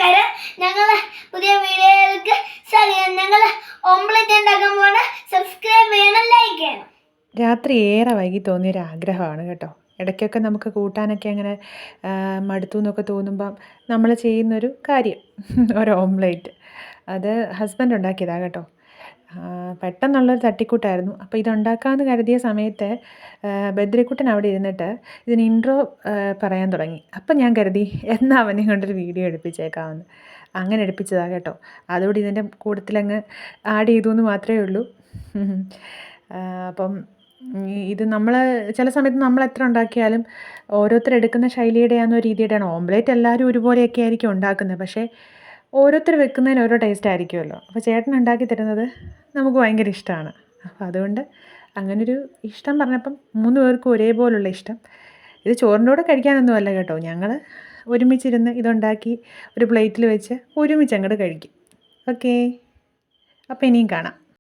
നമസ്കാരം. ഞങ്ങൾ പുതിയ വീഡിയോയിലേക്ക് സ്വാഗതം. ഞങ്ങൾ ഓംലെറ്റ് ഉണ്ടാക്കാൻ പോണ. സബ്സ്ക്രൈബ് ചെയ്യണം, ലൈക്ക് ചെയ്യണം. രാത്രി ഏറെ വൈകി തോന്നിയൊരു ആഗ്രഹമാണ് കേട്ടോ. ഇടയ്ക്കൊക്കെ നമുക്ക് കൂട്ടാനൊക്കെ അങ്ങനെ മടുത്തു എന്നൊക്കെ തോന്നുമ്പം നമ്മൾ ചെയ്യുന്നൊരു കാര്യം ഒരു ഓംലേറ്റ്. അത് ഹസ്ബൻഡ് ഉണ്ടാക്കിയതാണ് കേട്ടോ. പെട്ടെന്നുള്ളൊരു തട്ടിക്കൂട്ടായിരുന്നു. അപ്പോൾ ഇതുണ്ടാക്കാമെന്ന് കരുതിയ സമയത്ത് ബദ്രിക്കുട്ടൻ അവിടെ ഇരുന്നിട്ട് ഇതിന് ഇൻട്രോ പറയാൻ തുടങ്ങി. അപ്പം ഞാൻ കരുതി എന്നാൽ അവനെ കൊണ്ടൊരു വീഡിയോ എടുപ്പിച്ചേക്കാമെന്ന്. അങ്ങനെ എടുപ്പിച്ചതാണ് കേട്ടോ. അതുകൂടി ഇതിൻ്റെ കൂട്ടത്തിലങ്ങ് ആഡ് ചെയ്തു എന്ന് മാത്രമേ ഉള്ളൂ. അപ്പം ഇത് നമ്മൾ ചില സമയത്ത് നമ്മൾ എത്ര ഉണ്ടാക്കിയാലും ഓരോരുത്തരെടുക്കുന്ന ശൈലിയുടെയാണോ രീതിയുടെയാണോ. ഓംലേറ്റ് എല്ലാവരും ഒരുപോലെയൊക്കെ ആയിരിക്കും ഉണ്ടാക്കുന്നത്. പക്ഷേ ഓരോരുത്തർ വെക്കുന്നതിന് ഓരോ ടേസ്റ്റ് ആയിരിക്കുമല്ലോ. അപ്പോൾ ചേട്ടൻ ഉണ്ടാക്കി തരുന്നത് നമുക്ക് ഭയങ്കര ഇഷ്ടമാണ്. അപ്പോൾ അതുകൊണ്ട് അങ്ങനൊരു ഇഷ്ടം പറഞ്ഞപ്പം 3 പേർക്കും ഒരേപോലുള്ള ഇഷ്ടം. ഇത് ചോറിൻ്റെ കൂടെ കഴിക്കാനൊന്നും അല്ല കേട്ടോ. ഞങ്ങൾ ഒരുമിച്ചിരുന്ന് ഇതുണ്ടാക്കി ഒരു പ്ലേറ്റിൽ വെച്ച് ഒരുമിച്ച് അങ്ങോട്ട് കഴിക്കും. ഓക്കേ, അപ്പോൾ ഇനിയും കാണാം.